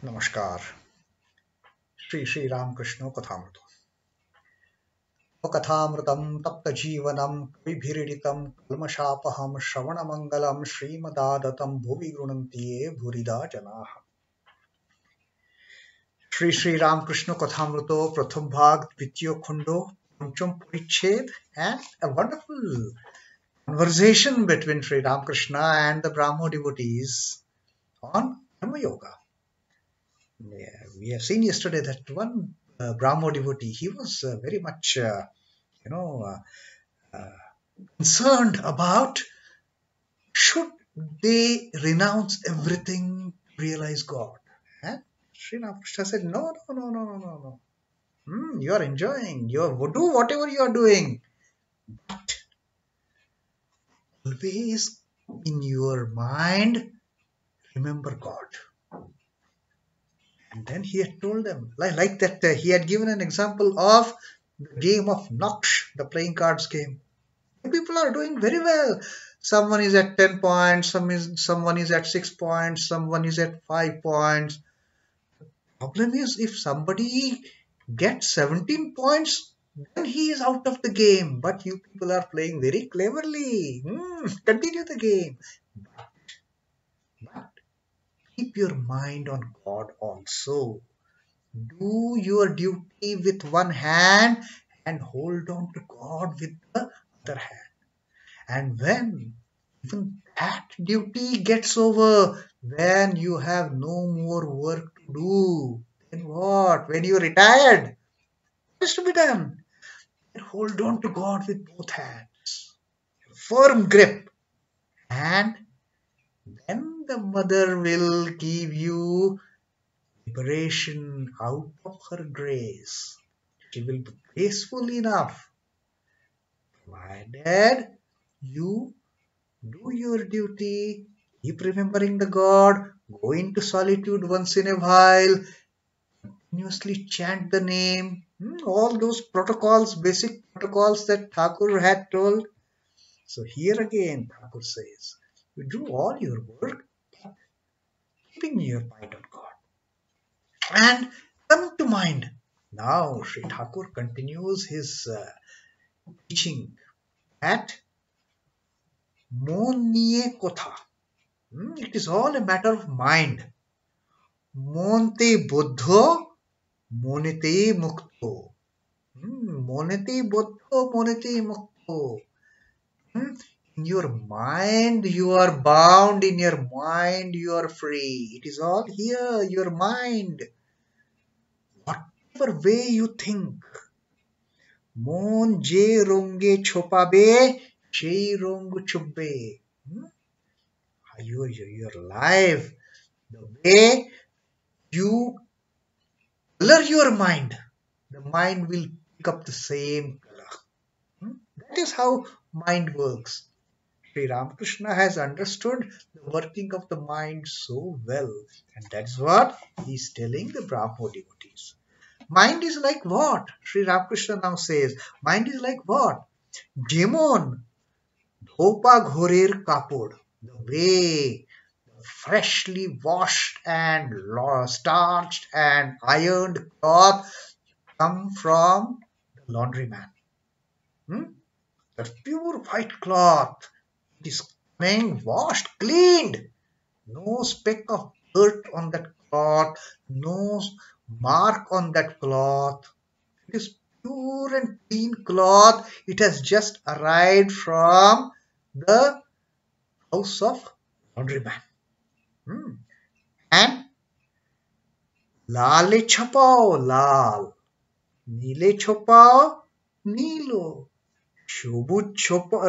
नमस्कार। Shri Ramakrishna Kathamrita. कथामृतं तप्तजीवनं कविभिरीडितं कल्मषापहं श्रवणमङ्गलं श्रीमदादतं भुवि गृह्णन्ति ये भूरिदा जनाः। श्री Ramakrishna Kathamrita प्रथम भाग द्वितीय खंडो पंचम परिच्छेद and a wonderful conversation between Sri Ramakrishna and the Brahmo devotees on Karma Yoga. Yeah, we have seen yesterday that one Brahmo devotee, he was very much, you know, concerned about should they renounce everything to realize God. And Sri Ramakrishna said, no, no, no, no, no, no, no. You are enjoying, do whatever you are doing, but always in your mind, remember God. And then he had told them, like that, he had given an example of the game of Nox, the playing cards game. People are doing very well. Someone is at 10 points, someone is at 6 points, someone is at 5 points. Problem is, if somebody gets 17 points, then he is out of the game. But you people are playing very cleverly. Continue the game. But keep your mind on God also. Do your duty with one hand and hold on to God with the other hand. And when even that duty gets over, when you have no more work to do, then what? When you're retired, what is to be done? Then hold on to God with both hands. Firm grip. And then the mother will give you liberation out of her grace. She will be graceful enough, provided you do your duty, keep remembering the God, go into solitude once in a while, continuously chant the name, all those protocols, basic protocols that Thakur had told. So here again, Thakur says, you do all your work, keeping your mind on God. And come to mind. Now, Sri Thakur continues his teaching at Mon Niye Kotha. It is all a matter of mind. Monte buddho, monete mukto. Monete buddho, monete mukto. In your mind, you are bound. In your mind, you are free. It is all here, your mind. Whatever way you think. Mon je ronge chopabe, she rong chubbe. Your life, the way you color your mind, the mind will pick up the same color. That is how mind works. Sri Ramakrishna has understood the working of the mind so well, and that's what he is telling the Brahmo devotees. Mind is like what? Sri Ramakrishna now says, mind is like what? Jemon, dhopa ghorer kapod, the way freshly washed and starched and ironed cloth come from the laundryman. That pure white cloth, it is coming washed, cleaned. No speck of dirt on that cloth, no mark on that cloth. It is pure and clean cloth. It has just arrived from the house of laundryman. And লালে ছপাও লাল, নীলে ছপাও নীলো, সবুজ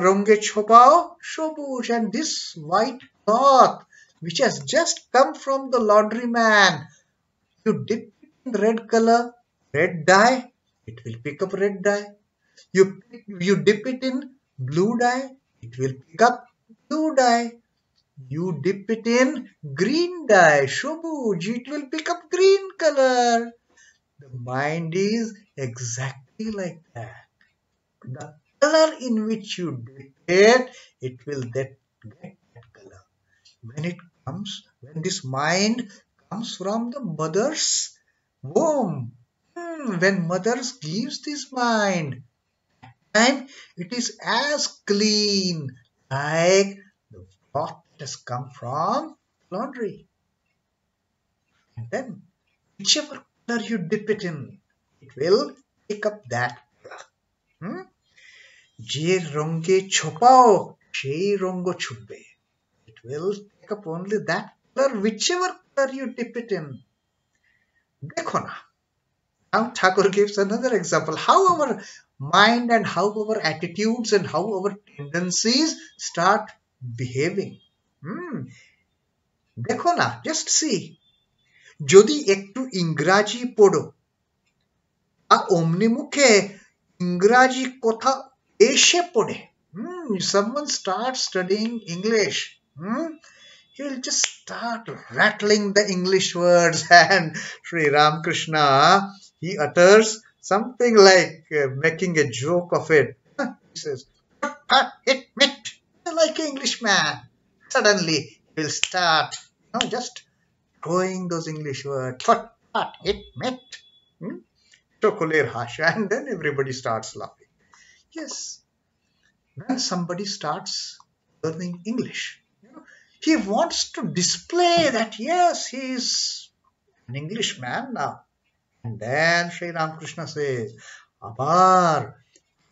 রঙে ছপাও সবুজ. And this white cloth which has just come from the laundryman, you dip it in red color, red dye, it will pick up red dye. You dip it in blue dye, it will pick up blue dye. You dip it in green dye, shobuj, it will pick up green color. The mind is exactly like that. The color in which you dip it, it will get that color. When this mind comes from the mother's womb. When mothers gives this mind, and it is as clean like the cloth that has come from laundry. And then whichever color you dip it in, it will pick up that color. Hmm? যে রঙে ছোপাও সেই রঙ ছুটবে. It will pick up only that color, whichever color you dip it in. দেখো না. Now Thakur gives another example. How our mind and how our attitudes and how our tendencies start behaving. দেখো না, just see. যদি একটু ইংরাজি পড়ো আর অমনি মুখে ইংরাজি কথা এসে পড়ে, someone starts studying English, he'll just start rattling the English words and Sri Ramakrishna, he utters something like making a joke of it. He says, it meant like an Englishman. Suddenly he will start just throwing those English words. What it meant. Chocolate hash, and then everybody starts laughing. Yes, when somebody starts learning English, he wants to display that yes, he is an Englishman now. And then Sri Ramakrishna says, Abar,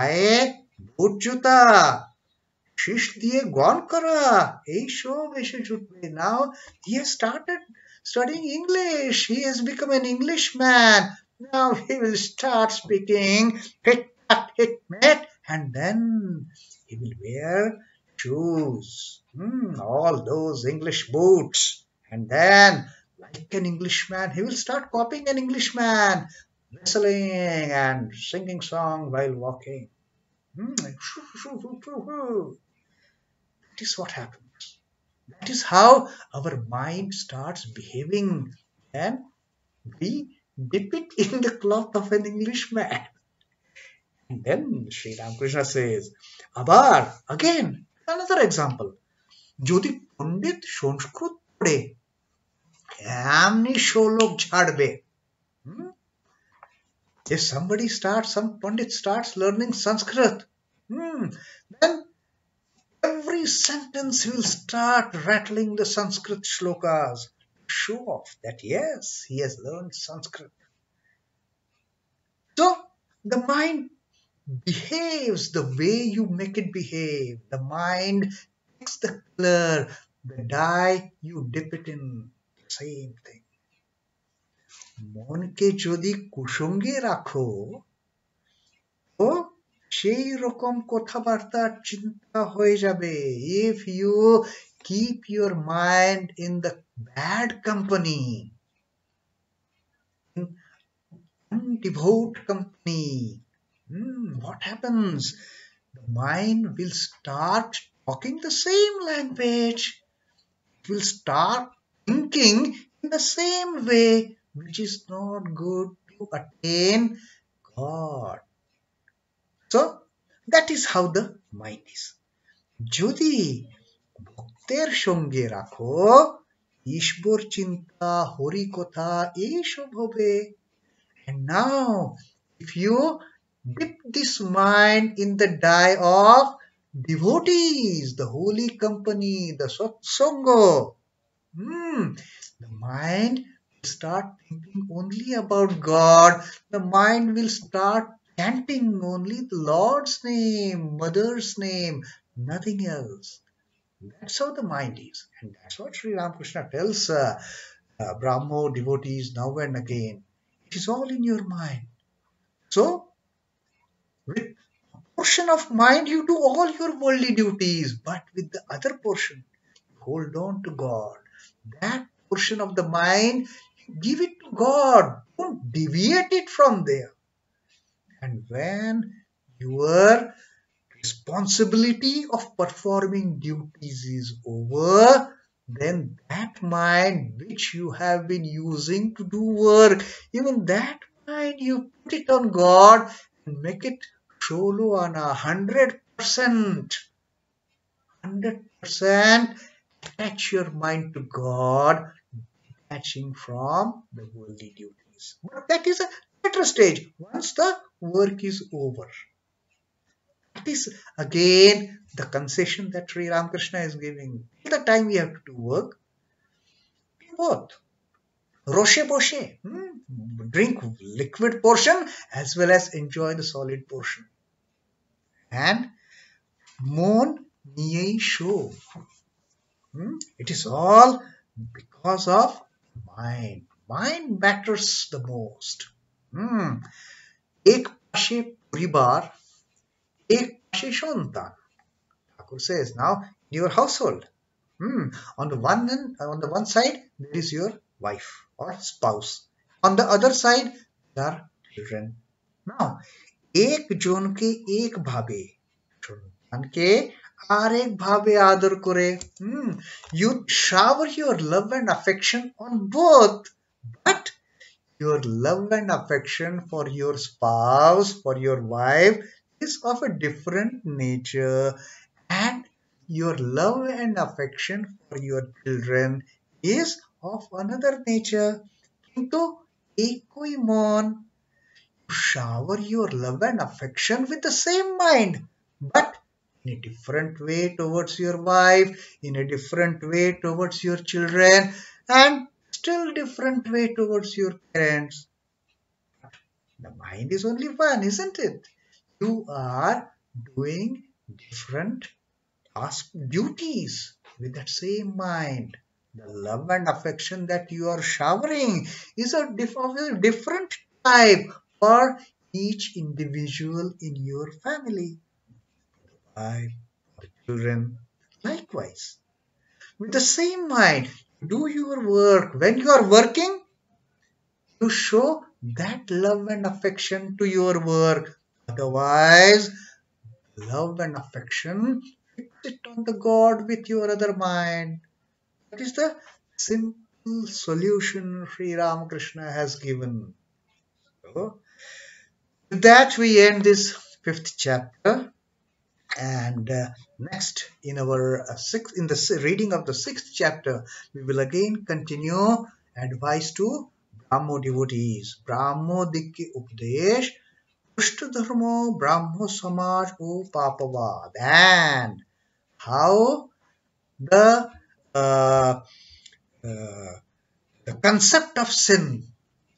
aye, boot juta, shish diye gone kara, ei shob eshe jutbe. Now he has started studying English. He has become an Englishman. Now he will start speaking hit, hit, met, and then he will wear shoes, all those English boots, and then, like an Englishman, he will start copying an Englishman, whistling and singing song while walking. That is what happens. That is how our mind starts behaving, and we dip it in the cloth of an Englishman. And then Sri Ramakrishna says, Abar, again, another example. যদি পণ্ডিত সংস্কৃত পড়ে এমনি শোলক ঝাড়বে. If some Pandit starts learning Sanskrit, then every sentence will start rattling the Sanskrit shlokas to show off that yes, he has learned Sanskrit. So the mind behaves the way you make it behave. The mind picks the color, the dye, you dip it in. Same thing. মনকে যদি কুসঙ্গে রাখো তো সেই রকম কথাবার্তার চিন্তা হয়ে যাবে. If you keep your mind in the bad company, in undevout company, what happens? The mind will start talking the same language. It will start thinking in the same way, which is not good to attain God. So that is how the mind is. যদি ভক্তের সঙ্গে রাখো, ঈশ্বর চিন্তা, হরি কথা এইসব হবে. And now, if you dip this mind in the dye of devotees, the holy company, the satsanga, the mind will start thinking only about God. The mind will start chanting only the Lord's name, Mother's name, nothing else. That's how the mind is. And that's what Sri Ramakrishna tells Brahmo devotees now and again. It is all in your mind. So, with a portion of mind, you do all your worldly duties, but with the other portion, hold on to God. That portion of the mind, give it to God. Don't deviate it from there. And when your responsibility of performing duties is over, then that mind which you have been using to do work, even that mind, you put it on God and make it solo on 100%. 100% attach your mind to God detaching from the worldly duties. But that is a later stage. Once the work is over, that is again the concession that Sri Ramakrishna is giving. Till the time we have to do work, do both. Roche Boshe, drink liquid portion as well as enjoy the solid portion. And Mon Niei Sho. It is all because of mind. Mind matters the most. Ek pashe puribar, ek pashe shontan. Thakur says, now in your household, on the one side there is your wife or spouse. On the other side there are children. Now, एक zone के एक भावे সন্তান কে আরেক ভাবে আদর করে. You shower your love and affection on both, but your love and affection for your spouse, for your wife is of a different nature, and your love and affection for your children is of another nature. किंतु एकoi mon, shower your love and affection with the same mind, but in a different way towards your wife, in a different way towards your children, and still different way towards your parents. The mind is only one, isn't it? You are doing different duties with that same mind. The love and affection that you are showering is of a different type for each individual in your family. Wife, the children, likewise. With the same mind, do your work. When you are working, you show that love and affection to your work. Otherwise, love and affection, fix it on the God with your other mind. That is the simple solution Sri Ramakrishna has given. So, with that, we end this 5th chapter. And next, in our reading of the 6th chapter, we will again continue advice to Brahmo devotees. Brahmo Dikki Updesh, Pushta Dharmo, Brahmo Samaj O Papavad, and how the uh, the concept of sin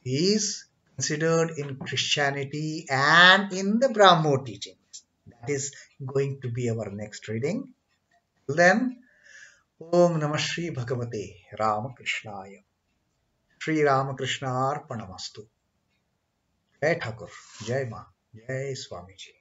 is considered in Christianity and in the Brahmo teachings. That is going to be our next reading. Till then, Om Namah Shri Bhagavate Ramakrishnaaya. Shri Ramakrishna Arpanamastu. Jai Thakur, Jai Ma, Jai Swamiji.